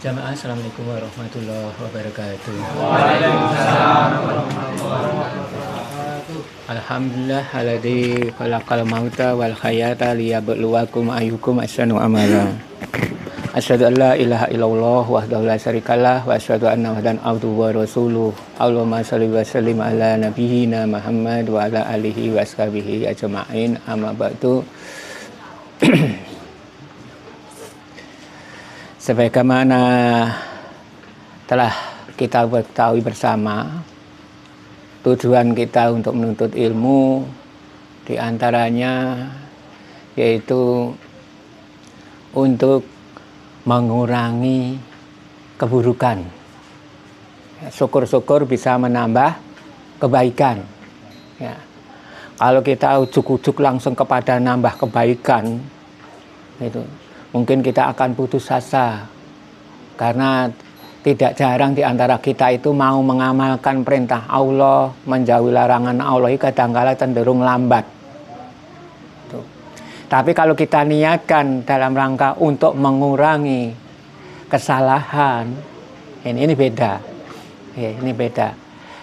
Jamaah, Assalamualaikum warahmatullahi wabarakatuh. Waalaikumsalam warahmatullahi wabarakatuh. Alhamdulillah alladzi khalaqal mauta wal hayata liyabluwakum ayyukum ahsanu amala. Asyhadu an la ilaha illallah wahdahu la syarikalah wa asyhadu anna Muhammadan abduhu wa rasuluh. Allahumma shalli wa sallim ala nabiyyina Muhammad wa ala alihi wa ashabihi ajma'in. Amma ba'du. Sebagaimana telah kita ketahui bersama, tujuan kita untuk menuntut ilmu diantaranya yaitu untuk mengurangi keburukan. Syukur-syukur bisa menambah kebaikan. Ya. Kalau kita ujuk-ujuk langsung kepada nambah kebaikan, itu mungkin kita akan putus asa, karena tidak jarang di antara kita itu mau mengamalkan perintah Allah, menjauhi larangan Allah, kadang-kala cenderung lambat. Tuh. Tapi kalau kita niatkan dalam rangka untuk mengurangi kesalahan, ini beda. Ini beda.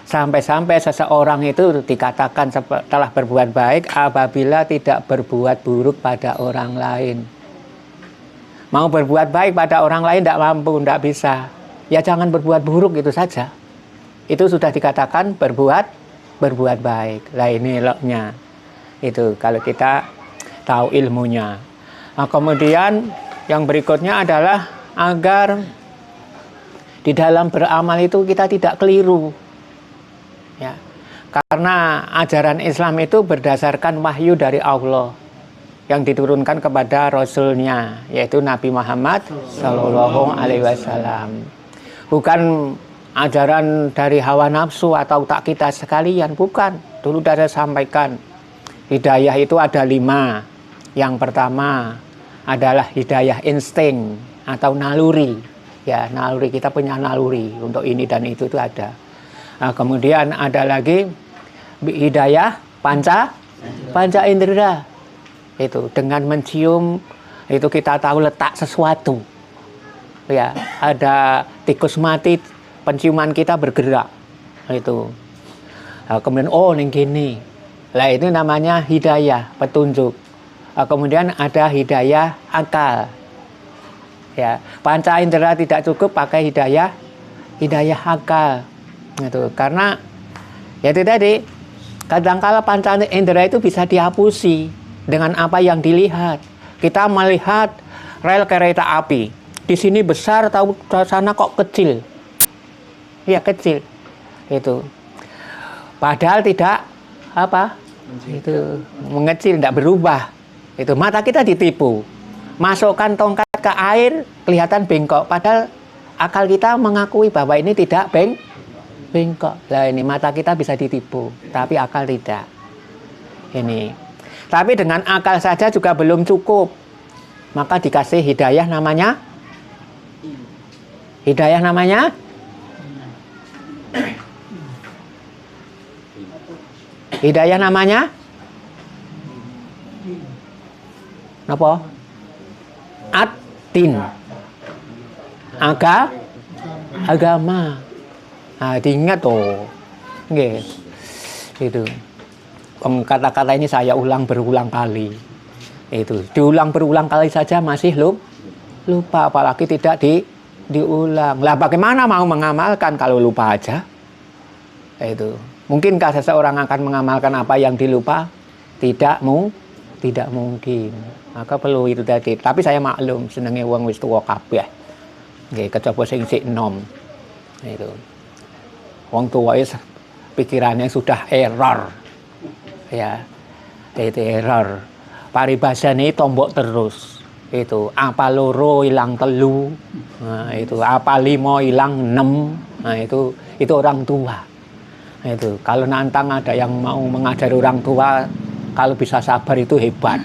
Sampai-sampai seseorang itu dikatakan telah berbuat baik apabila tidak berbuat buruk pada orang lain. Mau berbuat baik pada orang lain tidak mampu, tidak bisa. Ya jangan berbuat buruk, itu saja. Itu sudah dikatakan berbuat baik. Lah ini eloknya. Itu kalau kita tahu ilmunya. Nah, kemudian yang berikutnya adalah agar di dalam beramal itu kita tidak keliru. Ya. Karena ajaran Islam itu berdasarkan wahyu dari Allah yang diturunkan kepada Rasulnya, yaitu Nabi Muhammad Sallallahu Alaihi Wasallam. Bukan ajaran dari hawa nafsu atau tak kita sekalian, bukan. Dulu sudah saya sampaikan, hidayah itu ada 5. Yang pertama adalah hidayah insting atau naluri. Ya, naluri, kita punya naluri untuk ini dan itu ada. Nah, kemudian ada lagi hidayah panca indera. Itu dengan mencium itu kita tahu letak sesuatu. Ya, ada tikus mati, penciuman kita bergerak. Itu. Nah, kemudian ini gini. Lah itu namanya hidayah, petunjuk. Nah, kemudian ada hidayah akal. Ya, panca indera tidak cukup, pakai hidayah akal. Itu karena ya itu tadi, kadang-kala panca indera itu bisa dihapusi dengan apa yang dilihat. Kita melihat rel kereta api, di sini besar, tahu sana kok kecil. Ya kecil. Itu. Padahal tidak itu mengecil, tidak berubah. Itu mata kita ditipu. Masukkan tongkat ke air, kelihatan bengkok. Padahal akal kita mengakui bahwa ini tidak bengkok. Lah ini mata kita bisa ditipu, tapi akal tidak. Ini. Tapi dengan akal saja juga belum cukup. Maka dikasih hidayah namanya apa? Ad-din. Agama. Nah, diingat tuh. Nggih. Itu. Kata-kata ini saya ulang berulang kali. Itu diulang berulang kali saja masih lupa, apalagi tidak diulang. Lah bagaimana mau mengamalkan kalau lupa aja? Itu mungkinkah seseorang akan mengamalkan apa yang dilupa? Tidak mungkin. Maka perlu itu tadi. Tapi saya maklum senenge wong wis tuwa kabeh. Nggih, kejaba sing sik enom. Itu. Wong tuwa wis pikirannya sudah error. Ya, itu error. Paribasane tombok terus. Itu apa loro ilang telu. Nah, itu apa 5 ilang 6. Nah, itu orang tua. Nah, itu kalau nantang ada yang mau mengajari orang tua, kalau bisa sabar itu hebat.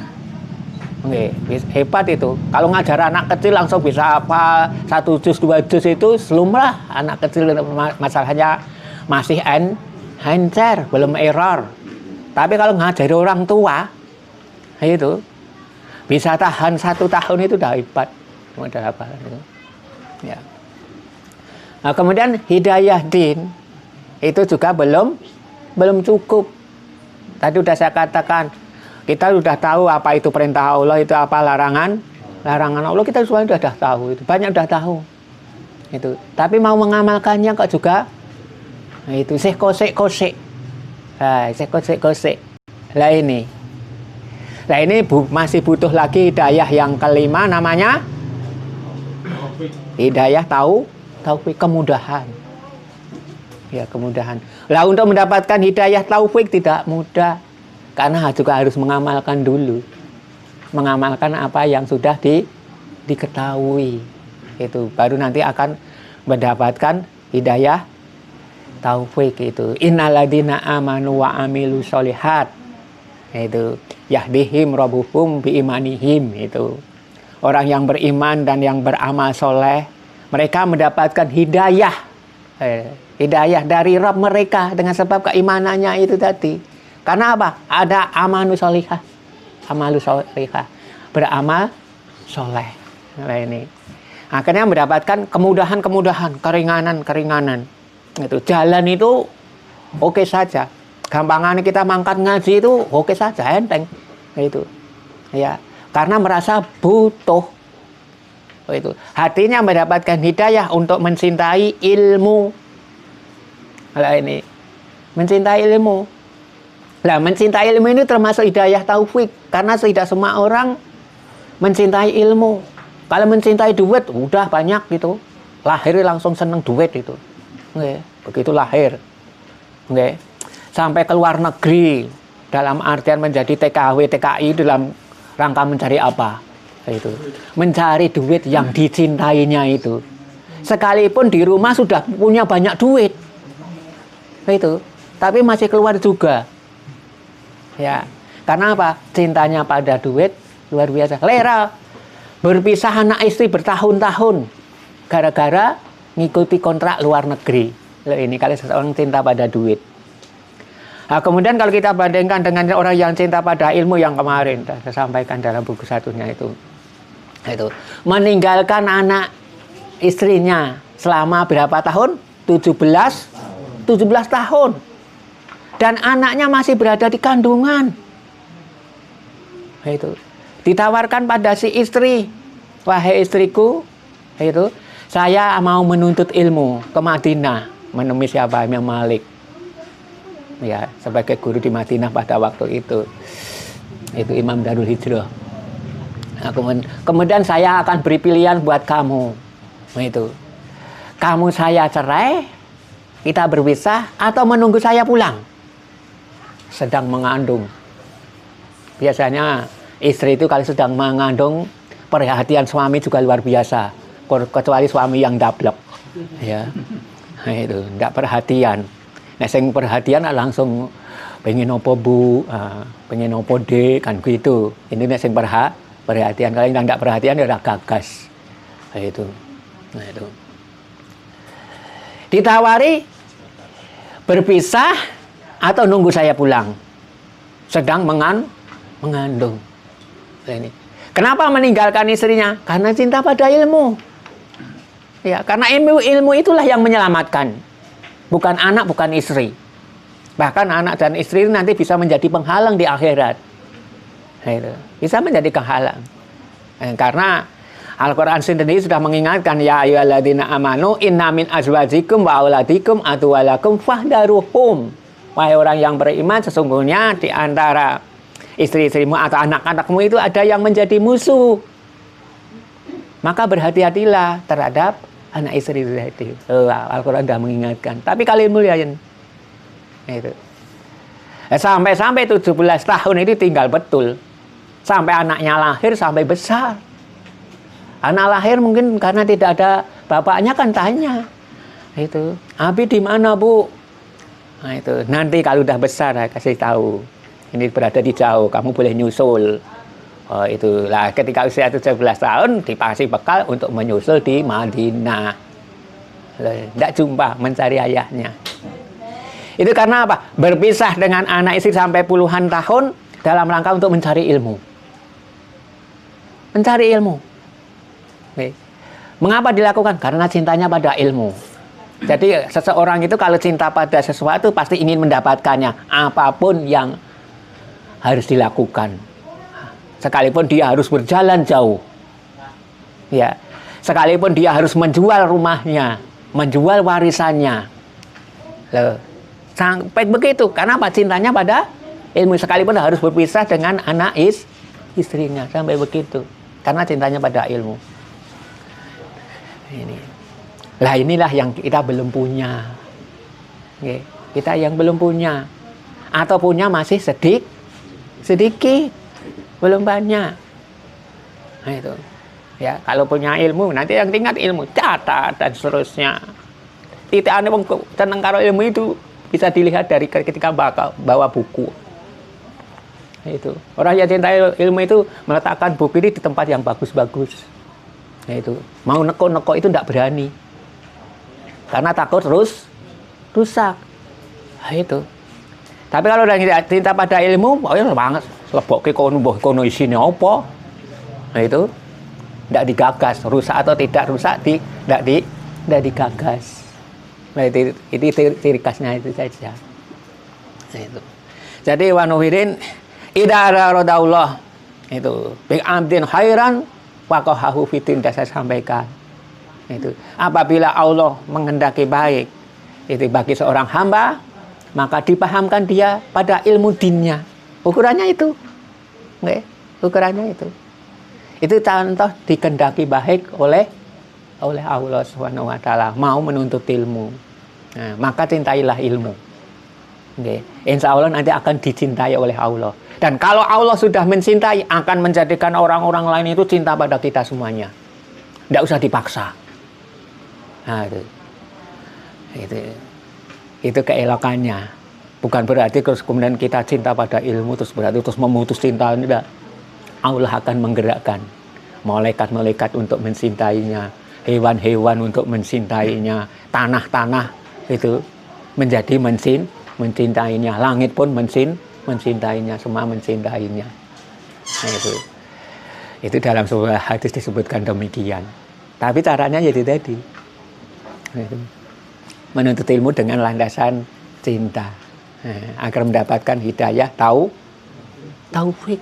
Oke, hebat itu. Kalau ngajar anak kecil langsung bisa apa 1 juz 2 juz itu selumrah. Anak kecil masalahnya masih encer, belum error. Tapi kalau ngajari orang tua, itu bisa tahan 1 tahun itu udah hebat. Udah apa itu. Ya. Nah, kemudian hidayah din itu juga belum cukup. Tadi sudah saya katakan, kita sudah tahu apa itu perintah Allah, itu apa larangan Allah, kita semua sudah tahu, itu banyak sudah tahu. Itu. Tapi mau mengamalkannya kok juga nah, itu kosek. Nah, kosek. Lah ini masih butuh lagi hidayah yang kelima, namanya hidayah taufik, kemudahan. Ya, kemudahan. Lah untuk mendapatkan hidayah taufik tidak mudah, karena juga harus mengamalkan dulu. Mengamalkan apa yang sudah diketahui. Itu baru nanti akan mendapatkan hidayah taufik itu. Innalladzina amanu wa amilu sholihat. Itu yahdihim rabbuhum biimanihim itu. Orang yang beriman dan yang beramal soleh, mereka mendapatkan hidayah. Hidayah dari Rabb mereka dengan sebab keimanannya itu tadi. Karena apa? Ada amalu solihah. Amalu solihah. Beramal soleh. Nah, ini. Akhirnya mendapatkan kemudahan, keringanan. Itu jalan itu oke saja. Gampangan kita mangkat ngaji itu oke saja, enteng. Itu. Ya, karena merasa butuh. Itu. Hatinya mendapatkan hidayah untuk mencintai ilmu. Nah, ini. Mencintai ilmu. Nah, mencintai ilmu ini termasuk hidayah taufik, karena tidak semua orang mencintai ilmu. Kalau mencintai duit, udah banyak gitu. Lahir langsung seneng duit itu. Oke, begitu lahir. Oke. Sampai ke luar negeri dalam artian menjadi TKW, TKI dalam rangka mencari apa? Itu. Mencari duit yang dicintainya itu. Sekalipun di rumah sudah punya banyak duit. Itu. Tapi masih keluar juga. Ya. Karena apa? Cintanya pada duit luar biasa. Lera berpisah anak istri bertahun-tahun gara-gara ngikuti kontrak luar negeri. Loh, ini kalau seseorang cinta pada duit. Nah, kemudian kalau kita bandingkan dengan orang yang cinta pada ilmu yang kemarin saya sampaikan dalam buku satunya itu meninggalkan anak istrinya selama berapa tahun? 17 tahun. Dan anaknya masih berada di kandungan. Itu ditawarkan pada si istri, wahai istriku, itu saya mau menuntut ilmu ke Madinah, menemui siapa? Imam Malik, ya, sebagai guru di Madinah pada waktu itu Imam Darul Hijrah. Nah, kemudian saya akan beri pilihan buat kamu, itu kamu saya cerai, kita berpisah, atau menunggu saya pulang sedang mengandung. Biasanya istri itu kalau sedang mengandung, perhatian suami juga luar biasa. Kecuali suami yang dablek, ya, nah, itu tidak perhatian. Nah, sing perhatian langsung pengen opo bu, pengen opo dek, kan gitu. Ini sing perhatian. Kalau yang tidak perhatian ya udah gagas. Nah, itu. Ditawari berpisah atau nunggu saya pulang, sedang mengandung. Ini. Kenapa meninggalkan istrinya? Karena cinta pada ilmu. Ya, karena ilmu itulah yang menyelamatkan. Bukan anak, bukan istri. Bahkan anak dan istri nanti bisa menjadi penghalang di akhirat. Itu. Bisa menjadi penghalang. Karena Al-Quran sendiri sudah mengingatkan, ya ayyuhalladzina amanu inna min azwajikum wa auladikum aduwalakum fahdaruhum. Wahai orang yang beriman, sesungguhnya di antara istri-istrimu atau anak-anakmu itu ada yang menjadi musuh. Maka berhati-hatilah terhadap anak istri itu. Al-Quran sudah mengingatkan. Tapi kalian muliain. Itu. Sampai 17 tahun itu tinggal betul. Sampai anaknya lahir, sampai besar. Anak lahir mungkin karena tidak ada bapaknya kan tanya. Itu. Abi di mana, Bu? Nah, itu. Nanti kalau udah besar saya kasih tahu. Ini berada di jauh, kamu boleh nyusul. Oh, itulah ketika usia 17 tahun dikasih bekal untuk menyusul di Madinah. Tidak jumpa mencari ayahnya. Itu karena apa? Berpisah dengan anak istri sampai puluhan tahun dalam rangka untuk mencari ilmu. Mencari ilmu. Oke. Mengapa dilakukan? Karena cintanya pada ilmu. Jadi seseorang itu kalau cinta pada sesuatu pasti ingin mendapatkannya, apapun yang harus dilakukan. Sekalipun dia harus berjalan jauh. Ya. Sekalipun dia harus menjual rumahnya, menjual warisannya. Loh, sampai begitu. Karena apa? Cintanya pada ilmu. Sekalipun harus berpisah dengan anak istrinya, sampai begitu. Karena cintanya pada ilmu. Ini. Lah inilah yang kita belum punya. Oke. Kita yang belum punya. Atau punya masih sedikit. Belum banyak. Nah itu. Ya, kalau punya ilmu, nanti yang tingkat ilmu, catat dan seterusnya. Titane wong seneng karo ilmu itu bisa dilihat dari ketika bawa buku. Nah, itu. Orang yang cinta ilmu itu meletakkan buku ini di tempat yang bagus-bagus. Nah, itu. Mau neko-neko itu tidak berani. Karena takut rusak. Nah, itu. Tapi kalau udah cinta pada ilmu, oh ya banget. Lebokke kono isine apa? Nah itu tidak digagas, rusak atau tidak rusak tidak digagas. Nah itu ciri khasnya itu saja. Nah, itu. Jadi wanuhirin idza radallah itu bi amdin khairan waqahahu fitin, saya sampaikan. Itu apabila Allah menghendaki baik itu bagi seorang hamba, maka dipahamkan dia pada ilmu dinnya. Ukurannya itu. Nggak, ukurannya itu. Itu contoh dikehendaki baik oleh Allah Subhanahu wa taala, mau menuntut ilmu. Nah, maka cintailah ilmu. Nggih. Insya Allah nanti akan dicintai oleh Allah. Dan kalau Allah sudah mencintai, akan menjadikan orang-orang lain itu cinta pada kita semuanya. Tidak usah dipaksa. Nah, itu keelokannya. Bukan berarti terus kemudian kita cinta pada ilmu terus berarti terus memutus cinta, tidak. Allah akan menggerakkan malaikat-malaikat untuk mencintainya, hewan-hewan untuk mencintainya, tanah-tanah itu menjadi mencintainya, langit pun mencintainya, semua mencintainya. Nah, itu dalam sebuah hadis disebutkan demikian. Tapi caranya jadi tadi, menuntut ilmu dengan landasan cinta. Agar mendapatkan hidayah taufik.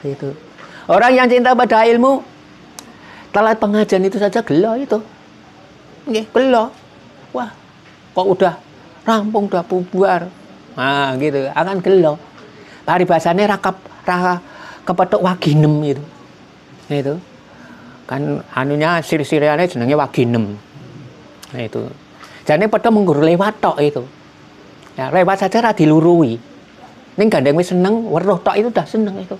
Itu. Orang yang cinta pada ilmu, telat pengajian itu saja gelo itu. Nggih, gelo. Wah, kok udah rampung, udah bubar. Nah, gitu, akan gelo. Paribasane ra kepethuk waginem itu. Itu. Kan anunya sir-sirane jenenge waginem. Nah, itu. Jane padha menggur lewat tok itu. Ya, lewat saja ra dilurui. Ning gandeng wis seneng, weruh tok itu udah seneng itu.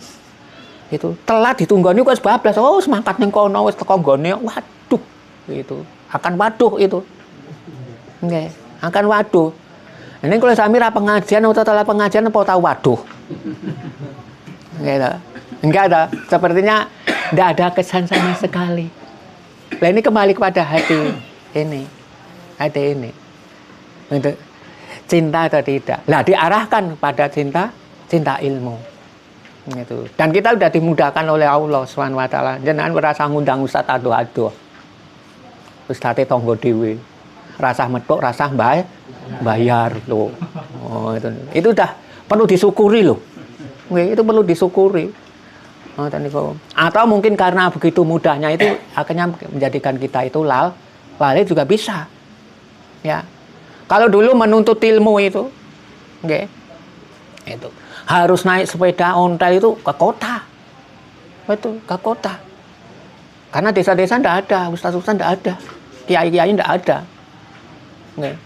Itu telat ditunggoni kok bablas. Oh, semangat ning kono wis teko nggone. Waduh, itu. Akan waduh itu. Nggih, akan waduh. Ning kalau sami ra pengajian atau telat pengajian apa tahu waduh. Nggih, enggak ada. Sepertinya enggak ada kesan sama sekali. Lah ini kembali kepada hati ini. Hati ini. Untuk cinta atau tidak. Lah diarahkan pada cinta ilmu. Gitu. Dan kita sudah dimudahkan oleh Allah Subhanahu wa taala. Jenengan merasa ngundang ustaz ado-ado. Ustaz tonggo dhewe. Rasah metuk, rasah bayar loh. Oh, itu udah perlu disyukuri loh. Itu perlu disyukuri. Atau mungkin karena begitu mudahnya itu akhirnya menjadikan kita itu lalai juga bisa. Ya. Kalau dulu menuntut ilmu itu, itu harus naik sepeda ontel itu ke kota, betul, ke kota. Karena desa-desa tidak ada, ustaz-ustaz tidak ada, kiai-kiai tidak ada.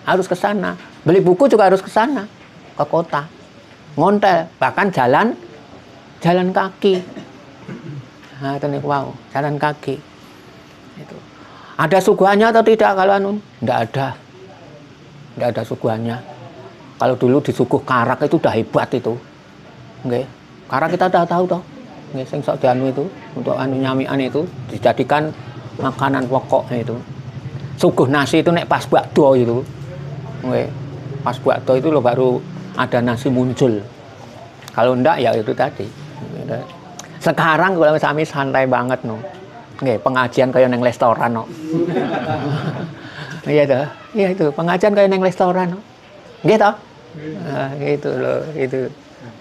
Harus ke sana. Beli buku juga harus ke sana, ke kota, ngontel, bahkan jalan kaki. Nah, itu wow, jalan kaki. Itu. Ada suguhannya atau tidak kalau anu? Tidak ada. Tidak ada suguhannya. Kalau dulu disuguh karak itu udah hebat itu. Nggih. Karak kita udah tahu toh. Nggih, sing sok dianu itu untuk anu nyamikan itu dijadikan makanan pokok itu. Suguh nasi itu nek pas bakdo itu. Nggih. Pas bakdo itu lo baru ada nasi muncul. Kalau enggak ya itu tadi. Sekarang kalau kami santai banget no. Nggih, pengajian kayak neng restoran no. Iya toh. Iya itu pengajian kayak neng restoran. Gitu. Gitu loh, itu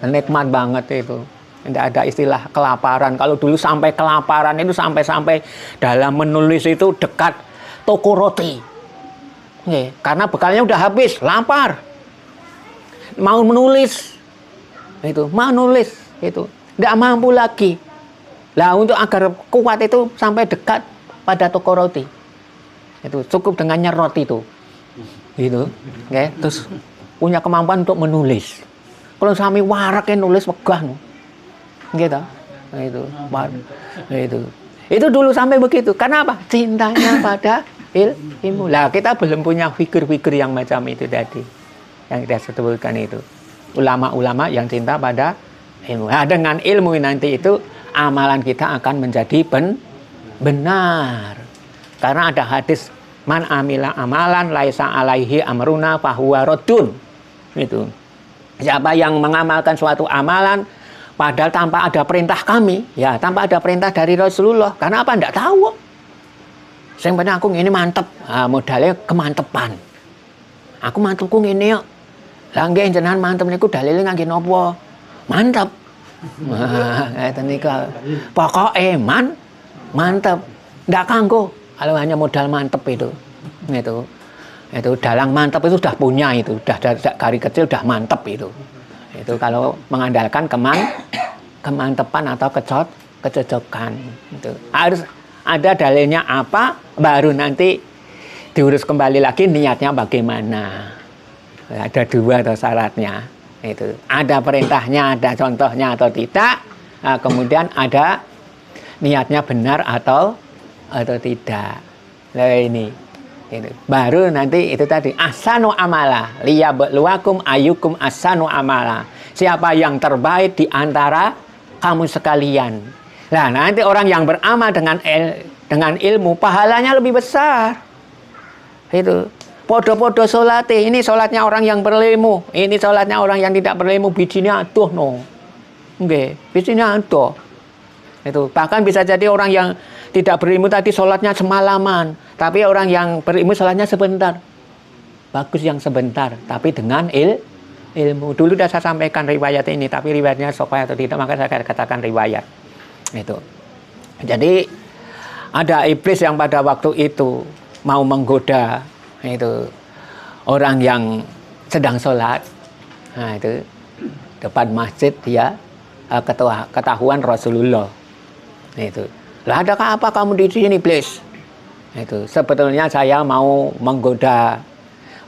nikmat banget itu. Tidak ada istilah kelaparan. Kalau dulu sampai kelaparan itu sampai dalam menulis itu dekat toko roti. Karena bekalnya udah habis, lapar. Mau menulis itu, tidak mampu lagi. Lah untuk agar kuat itu sampai dekat pada toko roti. Itu cukup dengan nyerot itu. Gitu. Terus punya kemampuan untuk menulis. Kalau sami waraknya nulis wegah no. Gitu. Itu dulu sampai begitu. Kenapa? Cintanya pada ilmu. Lah kita belum punya figur-figur yang macam itu tadi. Yang kita sebutkan itu. Ulama-ulama yang cinta pada ilmu. Nah, dengan ilmu nanti itu amalan kita akan menjadi benar. Karena ada hadis man amila amalan laisa alaihi amruna fahuwa raddun. Itu. Siapa yang mengamalkan suatu amalan padahal tanpa ada perintah kami, ya tanpa ada perintah dari Rasulullah. Karena apa? Enggak tahu. Yang penting aku ini mantep. Nah, modalnya kemantepan. Aku mantepku ngene yo. Lah nggih jenengan mantep niku dalile ngangge napa? Mantep. Nah, ngeten niku. Pokoke mantep. Ndak kanggo kalau hanya modal mantep itu. Itu dalang mantep itu sudah punya itu, sudah dari kecil sudah mantep itu. Itu kalau mengandalkan kemantepan atau kecocokan. Itu harus ada dalilnya apa, baru nanti diurus kembali lagi niatnya bagaimana. Ada dua atau syaratnya. Itu ada perintahnya, ada contohnya atau tidak. Nah, kemudian ada niatnya benar atau tidak. Nah ini baru nanti itu tadi ahsanu amala liyabluwakum ayyukum ahsanu amala. Siapa yang terbaik di antara kamu sekalian. Nah, nanti orang yang beramal dengan ilmu pahalanya lebih besar. Itu podo-podo sholat. Ini sholatnya orang yang berilmu, ini sholatnya orang yang tidak berilmu, bijinya aduh no. Nggih, bijinya aduh. Itu bahkan bisa jadi orang yang tidak berilmu tadi sholatnya semalaman, tapi orang yang berilmu sholatnya sebentar. Bagus yang sebentar, tapi dengan ilmu. Dulu sudah saya sampaikan riwayat ini, tapi riwayatnya sahih atau tidak, maka saya katakan riwayat. Itu. Jadi ada iblis yang pada waktu itu mau menggoda itu orang yang sedang sholat. Nah itu depan masjid dia ketahuan Rasulullah. Itu. Lah adakah apa kamu di sini, iblis? Itu sebetulnya saya mau menggoda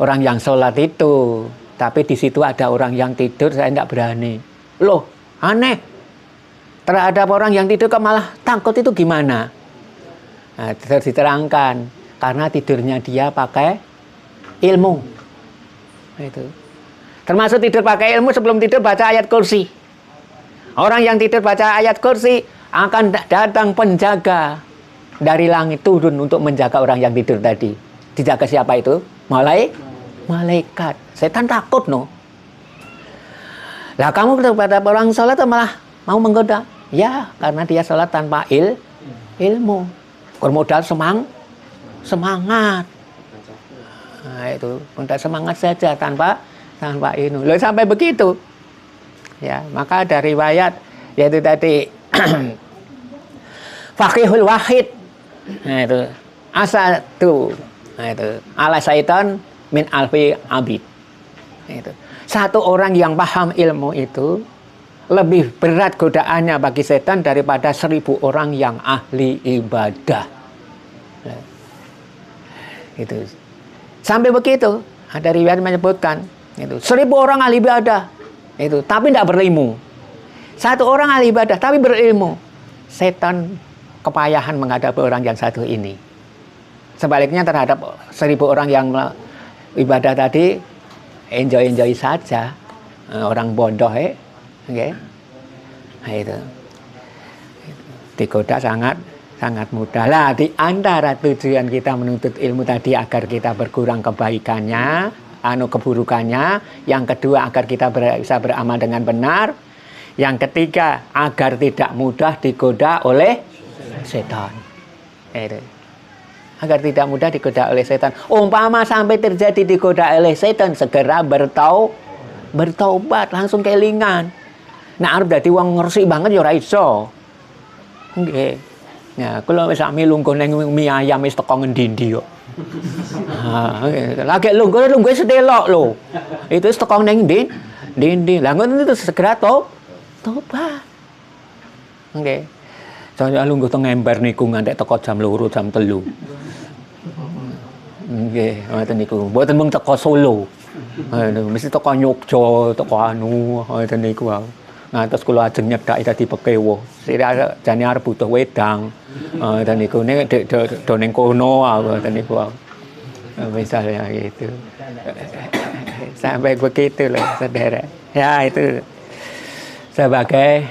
orang yang sholat itu, tapi di situ ada orang yang tidur, saya tidak berani. Loh, aneh. Terhadap orang yang tidur kok malah takut itu gimana? Nah, terus diterangkan karena tidurnya dia pakai ilmu. Itu. Termasuk tidur pakai ilmu sebelum tidur baca ayat kursi. Orang yang tidur baca ayat kursi akan datang penjaga dari langit turun untuk menjaga orang yang tidur tadi. Dijaga siapa itu? Malaikat. Setan takut no. Lah kamu kepada orang sholat malah mau menggoda? Ya, karena dia sholat tanpa ilmu. Bermodal semangat. Nah, itu modal semangat saja tanpa ilmu. Loh sampai begitu. Ya, maka ada riwayat yaitu tadi Faqihul wahid. Nah itu asatu. Nah itu ala syaitan min alfi abid. Nah, itu. Satu orang yang paham ilmu itu lebih berat godaannya bagi setan daripada 1000 orang yang ahli ibadah. Nah, itu. Sampai begitu ada riwayat menyebutkan itu 1000 orang ahli ibadah itu tapi tidak berilmu. Satu orang ahli ibadah tapi berilmu. Setan kepayahan menghadapi orang yang satu ini. Sebaliknya terhadap 1000 orang yang ibadah tadi enjoy saja. Orang bodoh okay. Nah, itu. Digoda sangat mudah. Lah di antara tujuan kita menuntut ilmu tadi agar kita berkurang kebaikannya, keburukannya. Yang kedua agar kita bisa beramal dengan benar. Yang ketiga agar tidak mudah digoda oleh setan. Itu. agar tidak mudah digoda oleh setan. Umpama sampai terjadi digoda oleh setan, segera bertaubat, langsung kelingan. Nah, arep dadi wong ngresik banget ya ora iso. Nggih. Ya, kula wis sami lungguh ning mie ayam wis teko ngendi-endi kok. Lagi lungguh sedelok lho. Itu wis teko ning ndi. Lah ngono itu segera tobat. Nggih. Saya lungguh teng ember niku ngantek teko jam 2, jam 3. Nggih, ngoten niku. Mboten mung teko Solo. Mesti teko Yogya, teko anu, ngoten niku. Ngantos kula ajeng nyedhaki dadi pekewo. Sira jane arep butuh wedang. Dan niku ning do ning kono ngoten niku. Misalnya gitu. Sampai begitu loh, saudara. Ya itu sebagai